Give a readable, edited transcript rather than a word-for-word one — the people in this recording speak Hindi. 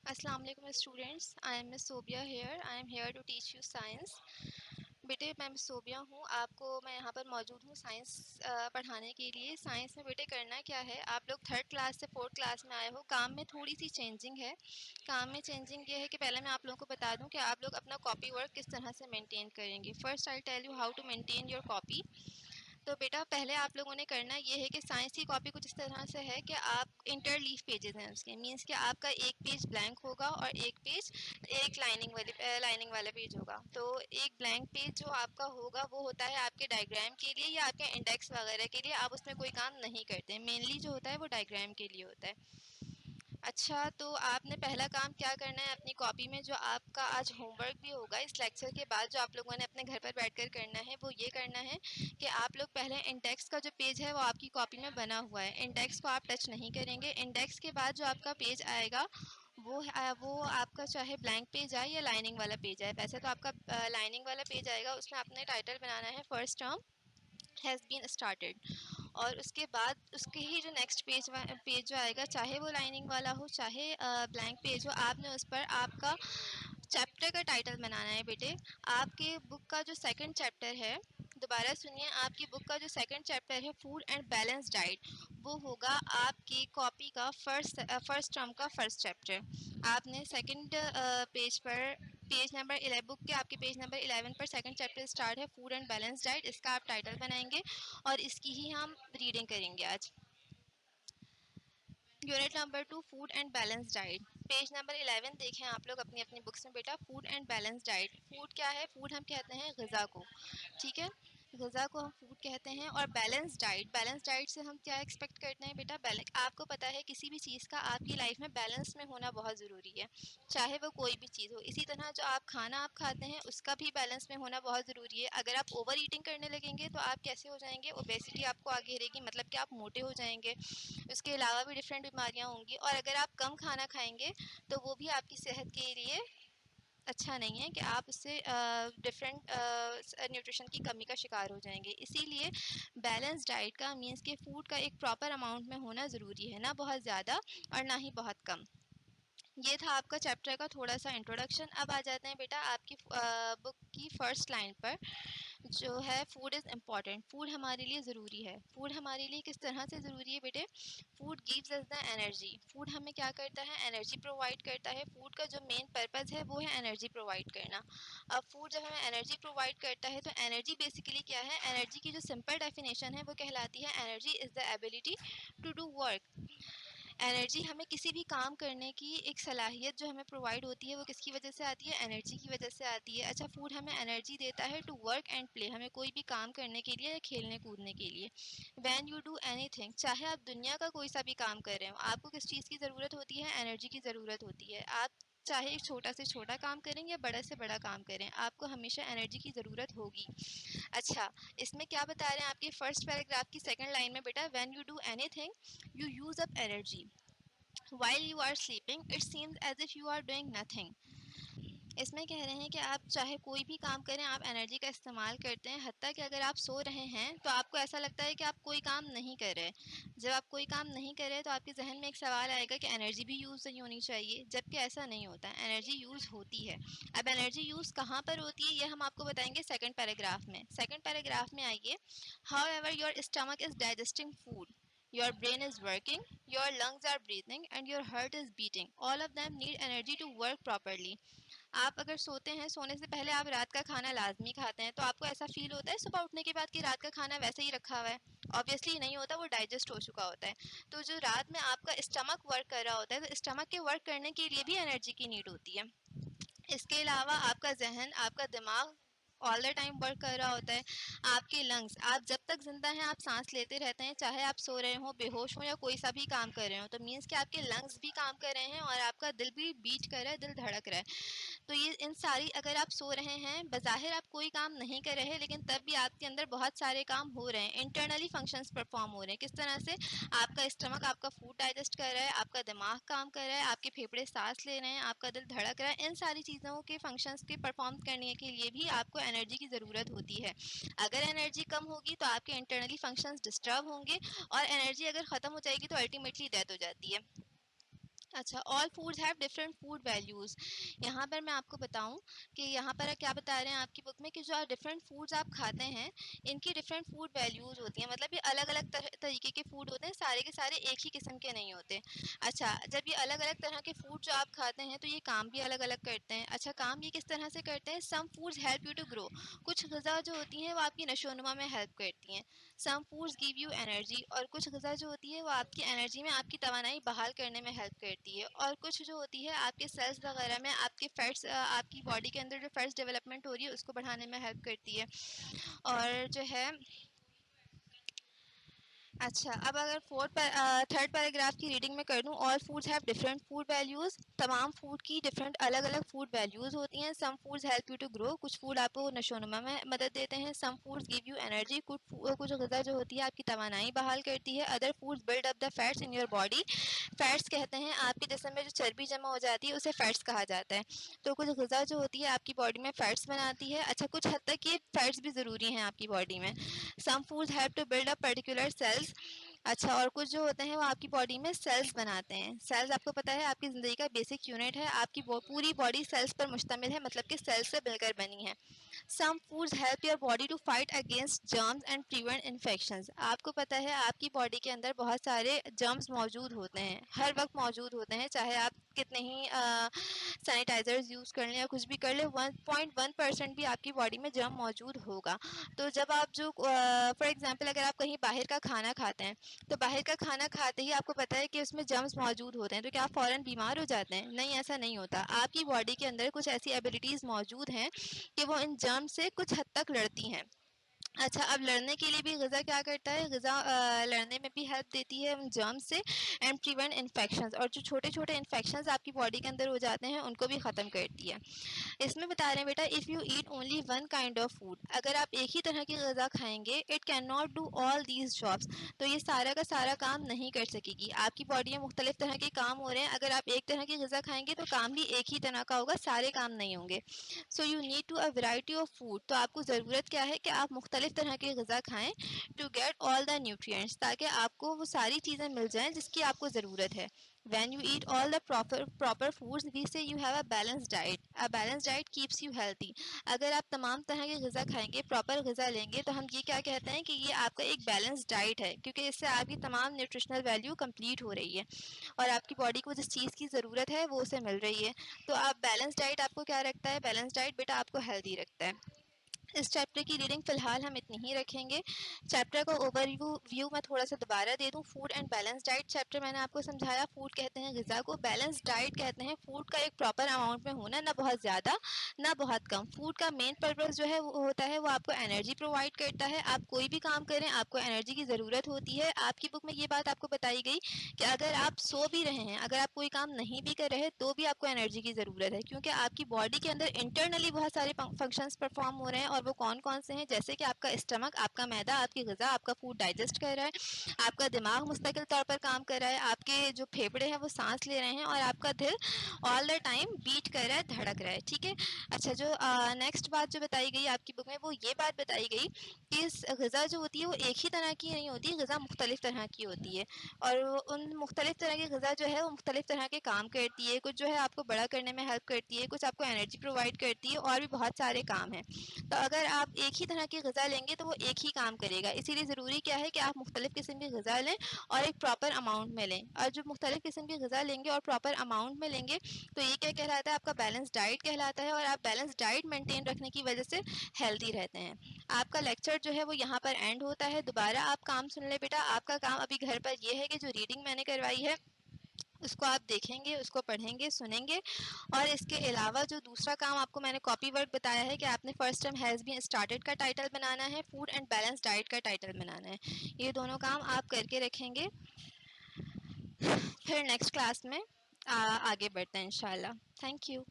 अस्सलाम वालेकुम students, I am miss Sobia here. I am here to teach you science. बेटे मैं मिस सोबिया हूँ, आपको मैं यहाँ पर मौजूद हूँ साइंस पढ़ाने के लिए। साइंस में बेटे करना क्या है, आप लोग थर्ड क्लास से फोर्थ क्लास में आए हो। काम में थोड़ी सी चेंजिंग है। काम में चेंजिंग ये है कि पहले मैं आप लोगों को बता दूँ कि आप लोग अपना कॉपी वर्क किस तरह से मेंटेन करेंगे। First I tell you how to maintain your copy. तो बेटा पहले आप लोगों ने करना ये है कि साइंस की कॉपी कुछ इस तरह से है कि आप इंटरलीफ पेजेस हैं उसके, मींस कि आपका एक पेज ब्लैंक होगा और एक पेज एक लाइनिंग वाला पेज होगा। तो एक ब्लैंक पेज जो आपका होगा वो होता है आपके डायग्राम के लिए या आपके इंडेक्स वगैरह के लिए। आप उसमें कोई काम नहीं करते, मेनली जो होता है वो डायग्राम के लिए होता है। अच्छा, तो आपने पहला काम क्या करना है अपनी कॉपी में, जो आपका आज होमवर्क भी होगा इस लेक्चर के बाद, जो आप लोगों ने अपने घर पर बैठकर करना है, वो ये करना है कि आप लोग पहले इंडेक्स का जो पेज है वो आपकी कॉपी में बना हुआ है, इंडेक्स को आप टच नहीं करेंगे। इंडेक्स के बाद जो आपका पेज आएगा वो आपका चाहे ब्लैंक पेज आए या लाइनिंग वाला पेज आए। वैसे तो आपका लाइनिंग वाला पेज आएगा, उसमें आपने टाइटल बनाना है first term has been started. और उसके बाद उसके ही जो नेक्स्ट पेज जो आएगा, चाहे वो लाइनिंग वाला हो चाहे ब्लैंक पेज हो, आपने उस पर आपका चैप्टर का टाइटल बनाना है। बेटे आपके बुक का जो सेकंड चैप्टर है, दोबारा सुनिए, आपकी बुक का जो सेकंड चैप्टर है फूड एंड बैलेंस डाइट, वो होगा आपकी कॉपी का फर्स्ट टर्म का फर्स्ट चैप्टर। आपने सेकंड पेज पर पेज नंबर 11 बुक के आपके पेज नंबर 11 पर सेकंड चैप्टर स्टार्ट है फूड एंड बैलेंस डाइट, इसका आप टाइटल बनाएंगे और इसकी ही हम रीडिंग करेंगे आज। Unit number 2 food and balance diet, page number 11 देखें आप लोग अपनी अपनी बुक्स में। बेटा food and balance diet, food क्या है, फूड हम कहते हैं ग़िज़ा को, ठीक है, ग़िज़ा को हम फूड कहते हैं। और बैलेंस डाइट से हम क्या एक्सपेक्ट करते हैं बेटा, बैलेंस आपको पता है किसी भी चीज़ का आपकी लाइफ में बैलेंस में होना बहुत ज़रूरी है, चाहे वो कोई भी चीज़ हो। इसी तरह जो खाना आप खाते हैं उसका भी बैलेंस में होना बहुत ज़रूरी है। अगर आप ओवर ईटिंग करने लगेंगे तो आप कैसे हो जाएंगे, ओबेसिटी आपको आगे घेरेगी, मतलब कि आप मोटे हो जाएंगे। उसके अलावा भी डिफरेंट बीमारियां होंगी। और अगर आप कम खाना खाएंगे तो वो भी आपकी सेहत के लिए अच्छा नहीं है कि आप उससे डिफरेंट न्यूट्रिशन की कमी का शिकार हो जाएंगे। इसीलिए बैलेंस डाइट का मीन्स कि फूड का एक प्रॉपर अमाउंट में होना ज़रूरी है, ना बहुत ज़्यादा और ना ही बहुत कम। ये था आपका चैप्टर का थोड़ा सा इंट्रोडक्शन। अब आ जाते हैं बेटा आपकी बुक की फर्स्ट लाइन पर, जो है फूड इज़ इम्पॉर्टेंट। फूड हमारे लिए ज़रूरी है। फूड हमारे लिए किस तरह से ज़रूरी है बेटे, food gives us the energy. Food हमें क्या करता है, एनर्जी प्रोवाइड करता है। फूड का जो मेन पर्पज़ है वो है एनर्जी प्रोवाइड करना। अब फूड जब हमें एनर्जी प्रोवाइड करता है तो एनर्जी बेसिकली क्या है, एनर्जी की जो सिंपल डेफिनेशन है वो कहलाती है energy is the ability to do work. Energy हमें किसी भी काम करने की एक सलाहियत जो हमें प्रोवाइड होती है वो किसकी वजह से आती है, एनर्जी की वजह से आती है। अच्छा, फूड हमें एनर्जी देता है टू वर्क एंड प्ले, हमें कोई भी काम करने के लिए, खेलने कूदने के लिए। व्हेन यू डू एनीथिंग, चाहे आप दुनिया का कोई सा भी काम कर रहे हो, आपको किस चीज़ की ज़रूरत होती है, एनर्जी की ज़रूरत होती है। आप चाहे छोटा से छोटा काम करें या बड़ा से बड़ा काम करें, आपको हमेशा एनर्जी की ज़रूरत होगी। अच्छा, इसमें क्या बता रहे हैं आपके फर्स्ट पैराग्राफ की सेकंड लाइन में बेटा, when you do anything you use up energy while you are sleeping it seems as if you are doing nothing। इसमें कह रहे हैं कि आप चाहे कोई भी काम करें आप एनर्जी का इस्तेमाल करते हैं, हत्ता कि अगर आप सो रहे हैं तो आपको ऐसा लगता है कि आप कोई काम नहीं कर रहे। जब आप कोई काम नहीं कर रहे तो आपके जहन में एक सवाल आएगा कि एनर्जी भी यूज़ नहीं होनी चाहिए, जबकि ऐसा नहीं होता, एनर्जी यूज़ होती है। अब एनर्जी यूज़ कहाँ पर होती है ये हम आपको बताएंगे सेकेंड पैराग्राफ में। सेकेंड पैराग्राफ में आइए, how ever your stomach is digesting food, your brain is working, your lungs are breathing and your heart is beating, all of them need energy to work properly। आप अगर सोते हैं, सोने से पहले आप रात का खाना लाजमी खाते हैं, तो आपको ऐसा फील होता है सुबह उठने के बाद कि रात का खाना वैसे ही रखा हुआ है? ऑब्वियसली नहीं होता, वो डाइजेस्ट हो चुका होता है। तो जो रात में आपका स्टमक वर्क कर रहा होता है, तो स्टमक के वर्क करने के लिए भी एनर्जी की नीड होती है। इसके अलावा आपका जहन, आपका दिमाग ऑल द टाइम वर्क कर रहा होता है। आपके लंग्स, आप जब तक ज़िंदा हैं आप सांस लेते रहते हैं, चाहे आप सो रहे हो, बेहोश हो या कोई सा भी काम कर रहे हो। तो मीन्स कि आपके लंग्स भी काम कर रहे हैं और आपका दिल भी बीट कर रहा है, दिल धड़क रहा है। तो ये इन सारी, अगर आप सो रहे हैं, बज़ाहिर आप कोई काम नहीं कर रहे, लेकिन तब भी आपके अंदर बहुत सारे काम हो रहे हैं, इंटरनली फंक्शंस परफॉर्म हो रहे हैं। किस तरह से, आपका स्टमक आपका फूड डाइजेस्ट कर रहा है, आपका दिमाग काम कर रहा है, आपके फेफड़े सांस ले रहे हैं, आपका दिल धड़क रहा है। इन सारी चीज़ों के फंक्शंस के परफॉर्म करने के लिए भी आपको एनर्जी की ज़रूरत होती है। अगर एनर्जी कम होगी तो आपके इंटरनली फंक्शंस डिस्टर्ब होंगे, और एनर्जी अगर ख़त्म हो जाएगी तो अल्टीमेटली डेथ हो जाती है। अच्छा, all foods have different food values. यहाँ पर मैं आपको बताऊँ कि यहाँ पर क्या बता रहे हैं आपकी बुक में कि जो डिफरेंट फूड्स आप खाते हैं, इनकी डिफरेंट फूड वैल्यूज़ होती हैं। मतलब ये अलग-अलग तरीके के फूड होते हैं, सारे के सारे एक ही किस्म के नहीं होते। अच्छा, जब ये अलग-अलग तरह के फूड जो आप खाते हैं, तो ये काम भी अलग-अलग करते हैं। अच्छा, काम ये किस तरह से करते हैं? Some foods help you to grow. कुछ ग़िज़ा जो होती हैं, वो आपकी नशो-नुमा में हेल्प करती हैं। Some foods give you energy, और कुछ ग़िज़ा जो होती है, वो आपकी एनर्जी में, आपकी तवानाई बहाल करने में हेल्प करती है। और कुछ जो होती है आपके सेल्स वगैरह में, आपके फैट्स, आपकी बॉडी के अंदर जो फैट्स डेवलपमेंट हो रही है उसको बढ़ाने में हेल्प करती है। और जो है, अच्छा, अब अगर थर्ड पैराग्राफ की रीडिंग में कर दूँ, all foods have different food values. तमाम फूड की डिफरेंट अलग-अलग फूड वैल्यूज़ होती हैं। Some foods help you to grow, कुछ फूड आपको नशोनुमा में मदद देते हैं। Some foods give you energy, कुछ ग़िज़ा जो होती है आपकी तवानाई बहाल करती है। Other foods build up the fats in your body. Fats कहते हैं आपके जिस्म में जो चर्बी जमा हो जाती है उसे फैट्स कहा जाता है। तो कुछ ग़िज़ा जो होती है आपकी बॉडी में फैट्स बनाती है। अच्छा, कुछ हद तक ये फैट्स भी ज़रूरी हैं आपकी बॉडी में। Some foods help to build up particular cells. अच्छा, और कुछ जो होते हैं वो आपकी बॉडी में सेल्स बनाते हैं। सेल्स आपको पता है आपकी ज़िंदगी का बेसिक यूनिट है। आपकी पूरी बॉडी सेल्स पर मुश्तमिल है, मतलब कि सेल्स से मिलकर बनी है। Some foods help your body to fight against germs and prevent infections. आपको पता है आपकी बॉडी के अंदर बहुत सारे जर्म्स मौजूद होते हैं, हर वक्त मौजूद होते हैं, चाहे आप कितने ही सैनिटाइजर्स यूज़ कर लें या कुछ भी कर लें, 1.1% भी आपकी बॉडी में जर्म मौजूद होगा। तो जब आप जो फॉर एग्जांपल अगर आप कहीं बाहर का खाना खाते हैं, तो बाहर का खाना खाते ही आपको पता है कि उसमें जर्म्स मौजूद होते हैं, तो क्या आप फ़ौरन बीमार हो जाते हैं? नहीं, ऐसा नहीं होता। आपकी बॉडी के अंदर कुछ ऐसी एबिलिटीज़ मौजूद हैं कि वो इन जर्म से कुछ हद तक लड़ती हैं। अच्छा, अब लड़ने के लिए भी ग़िज़ा क्या करता है? ग़िज़ा लड़ने में भी हेल्प देती है उन जर्म से, एंड प्रिवेंट इन्फेक्शंस, और जो छोटे-छोटे इन्फेक्शंस आपकी बॉडी के अंदर हो जाते हैं उनको भी ख़त्म करती है। इसमें बता रहे हैं बेटा, if you eat only one kind of food, अगर आप एक ही तरह की ग़िज़ा खाएँगे, it can not do all these jobs, तो ये सारा का सारा काम नहीं कर सकेगी। आपकी बॉडी में मुख्तलिफ़ तरह के काम हो रहे हैं, अगर आप एक तरह की ग़िज़ा खाएँगे तो काम भी एक ही तरह का होगा, सारे काम नहीं होंगे। So you need to a variety of food, तो आपको ज़रूरत क्या है कि आप मुख्तलिफ़ तरह की ग़िज़ा खाएँ, to get all the nutrients, ताकि आपको वो सारी चीज़ें मिल जाएँ जिसकी आपको ज़रूरत है। When you eat all the proper foods, we say you have a balanced diet. A balanced diet keeps you healthy. अगर आप तमाम तरह के ग़िज़ा खाएंगे, प्रॉपर ग़िज़ा लेंगे, तो हम ये क्या कहते हैं कि ये आपका एक बैलेंस डाइट है, क्योंकि इससे आपकी तमाम न्यूट्रिशनल वैल्यू कंप्लीट हो रही है और आपकी बॉडी को जिस चीज़ की ज़रूरत है वो उसे मिल रही है। तो आप बैलेंस डाइट आपको क्या रखता है? बैलेंस डाइट बेटा आपको हेल्दी रखता है। इस चैप्टर की रीडिंग फ़िलहाल हम इतनी ही रखेंगे। चैप्टर का ओवरव्यू मैं थोड़ा सा दोबारा दे दूँ। Food and balance diet chapter मैंने आपको समझाया। फूड कहते हैं ग़िज़ा को, बैलेंस डाइट कहते हैं फूड का एक प्रॉपर अमाउंट में होना, ना बहुत ज़्यादा ना बहुत कम। फूड का मेन पर्पस जो है वो होता है, वो आपको एनर्जी प्रोवाइड करता है। आप कोई भी काम करें आपको एनर्जी की ज़रूरत होती है। आपकी बुक में ये बात आपको बताई गई कि अगर आप सो भी रहे हैं, अगर आप कोई काम नहीं भी कर रहे, तो भी आपको एनर्जी की ज़रूरत है, क्योंकि आपकी बॉडी के अंदर इंटरनली बहुत सारे फंक्शंस परफॉर्म हो रहे हैं। और वो कौन-कौन से हैं? जैसे कि आपका स्टमक, आपका मैदा, आपकी ग़िज़ा, आपका फूड डाइजेस्ट कर रहा है, आपका दिमाग मुस्तकिल तौर पर काम कर रहा है, आपके जो फेफड़े हैं वो सांस ले रहे हैं, और आपका दिल ऑल द टाइम बीट कर रहा है, धड़क रहा है। ठीक है। अच्छा, जो नेक्स्ट बात जो बताई गई आपकी बुक में, वो ये बात बताई गई कि इस ग़िज़ा जो होती है वो एक ही तरह की नहीं होती, ग़िज़ा मुख्तलिफ़ तरह की होती है, और उन मुख्तलिफ़ तरह की ग़िज़ा जो है वो मुख्तलिफ़ तरह के काम करती है। कुछ जो है आपको बड़ा करने में हेल्प करती है, कुछ आपको एनर्जी प्रोवाइड करती है, और भी बहुत सारे काम हैं। तो अगर आप एक ही तरह की ग़िज़ा लेंगे तो वो एक ही काम करेगा, इसीलिए ज़रूरी क्या है कि आप मुख्तलिफ़ किस्म की ग़िज़ा लें और एक प्रॉपर अमाउंट में लें। और जो मुख्तलिफ़ किस्म की ग़िज़ा लेंगे और प्रॉपर अमाउंट में लेंगे, तो ये क्या कहलाता है? आपका बैलेंस डाइट कहलाता है, और आप बैलेंस डाइट मेंटेन रखने की वजह से हेल्दी रहते हैं। आपका लेक्चर जो है वो यहाँ पर एंड होता है। दोबारा आप काम सुन लें बेटा। आपका काम अभी घर पर ये है कि जो रीडिंग मैंने करवाई है उसको आप देखेंगे, उसको पढ़ेंगे, सुनेंगे, और इसके अलावा जो दूसरा काम आपको मैंने कॉपी वर्क बताया है कि आपने first time has been started का टाइटल बनाना है, फूड एंड बैलेंस डाइट का टाइटल बनाना है। ये दोनों काम आप करके रखेंगे। फिर नेक्स्ट क्लास में आगे बढ़ते हैं इंशाल्लाह। Thank you.